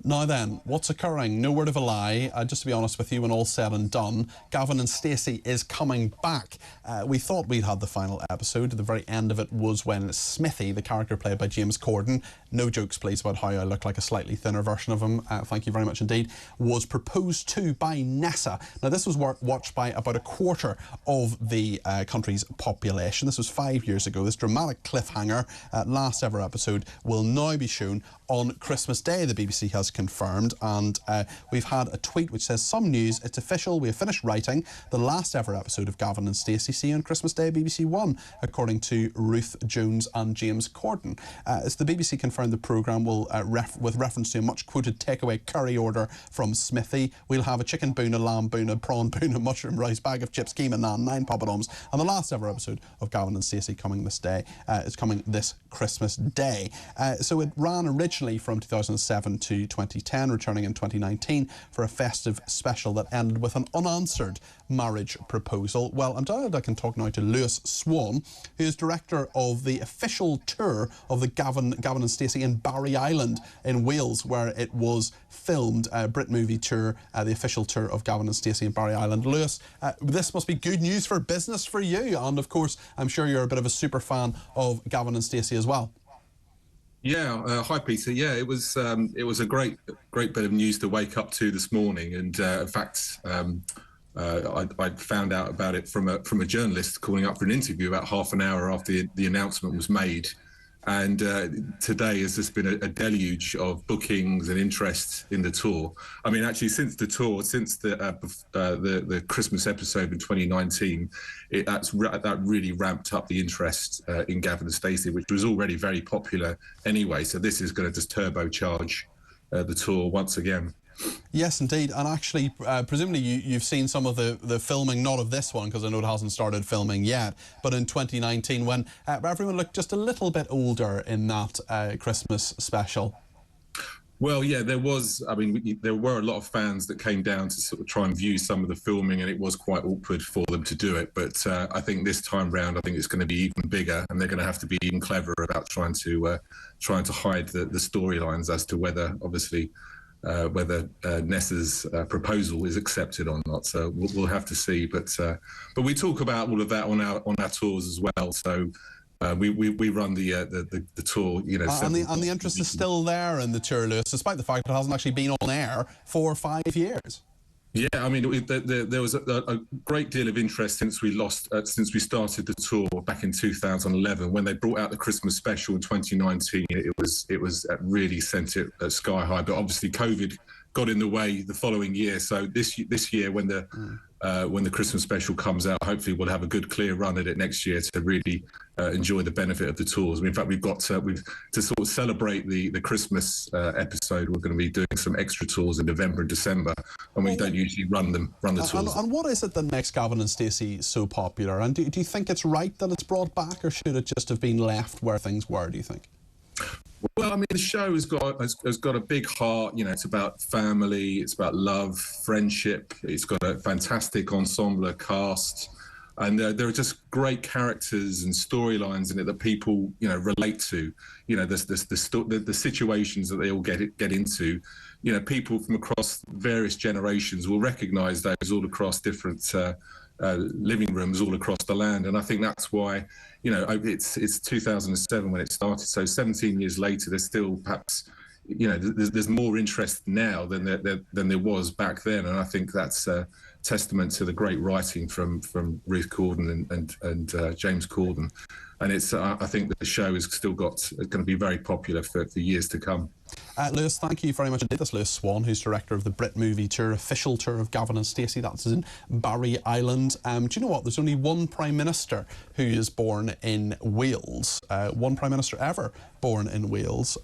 Now then, what's occurring? No word of a lie. Just to be honest with you, when all's said and done, Gavin and Stacey is coming back. We thought we'd had the final episode. The very end of it was when Smithy, the character played by James Corden, no jokes please about how I look like a slightly thinner version of him, thank you very much indeed, was proposed to by Nessa. Now this was watched by about a quarter of the country's population. This was 5 years ago. This dramatic cliffhanger, last ever episode, will now be shown on Christmas Day, the BBC has confirmed, and we've had a tweet which says, "Some news, it's official, we have finished writing the last ever episode of Gavin and Stacey. See you on Christmas Day, BBC One," according to Ruth Jones and James Corden. As the BBC confirmed the programme will, with reference to a much quoted takeaway curry order from Smithy, we'll have a chicken boona, lamb boona, prawn boona, mushroom rice, bag of chips, keema naan, 9 poppadoms, and the last ever episode of Gavin and Stacey coming this day is coming this Christmas Day. So it ran originally from 2007 to 2010, returning in 2019 for a festive special that ended with an unanswered marriage proposal. Well, I'm delighted I can talk now to Lewis Swan, who is director of the official tour of the Gavin and Stacey in Barry Island in Wales, where it was filmed, Brit movie tour, the official tour of Gavin and Stacey in Barry Island. Lewis, this must be good news for business for you, and of course I'm sure you're a bit of a super fan of Gavin and Stacey as well. Yeah, hi Peter. Yeah, it was a great bit of news to wake up to this morning, and in fact, I found out about it from a journalist calling up for an interview about half an hour after the announcement was made. And today has just been a deluge of bookings and interest in the tour. I mean, actually, since the tour, since the Christmas episode in 2019, that really ramped up the interest in Gavin and Stacey, which was already very popular anyway. So this is going to just turbocharge the tour once again. Yes, indeed. And actually, presumably you've seen some of the filming, not of this one, because I know it hasn't started filming yet, but in 2019 when everyone looked just a little bit older in that Christmas special. Well, yeah, there was, I mean, there were a lot of fans that came down to sort of try and view some of the filming, and it was quite awkward for them to do it. But I think this time round, I think it's going to be even bigger, and they're going to have to be even cleverer about trying to hide the storylines as to whether, obviously, whether Nessa's proposal is accepted or not. So we'll have to see. But we talk about all of that on our tours as well. So we run the tour. You know, and the interest is still there in the tour, Lewis, despite the fact that it hasn't actually been on air for 5 years. Yeah, I mean, there was a great deal of interest since we started the tour back in 2011 when they brought out the Christmas special in 2019. It was really sent it sky high, but obviously COVID got in the way the following year. So this year, when the Christmas special comes out, hopefully we'll have a good clear run at it next year to really enjoy the benefit of the tours. I mean, in fact, we've to sort of celebrate the Christmas episode. We're going to be doing some extra tours in November and December, and we don't usually run the tours. And what is it that makes Gavin and Stacey so popular? And do you think it's right that it's brought back, or should it just have been left where things were, do you think? Well, I mean, the show has got a big heart. You know, it's about family, it's about love, friendship. It's got a fantastic ensemble cast, and there are just great characters and storylines in it that people, you know, relate to. You know, the situations that they all get into. You know, people from across various generations will recognise those all across different living rooms all across the land, and I think that's why, you know, it's 2007 when it started, so 17 years later there's still perhaps, you know, there's more interest now than there was back then, and I think that's a testament to the great writing from Ruth Corden and James Corden, and it's I think that the show is still going to be very popular for years to come. Lewis, thank you very much indeed. That's Lewis Swan, who's director of the Brit movie tour, official tour of Gavin and Stacey. That's in Barry Island. Do you know what? There's only one Prime Minister who is born in Wales. One Prime Minister ever born in Wales.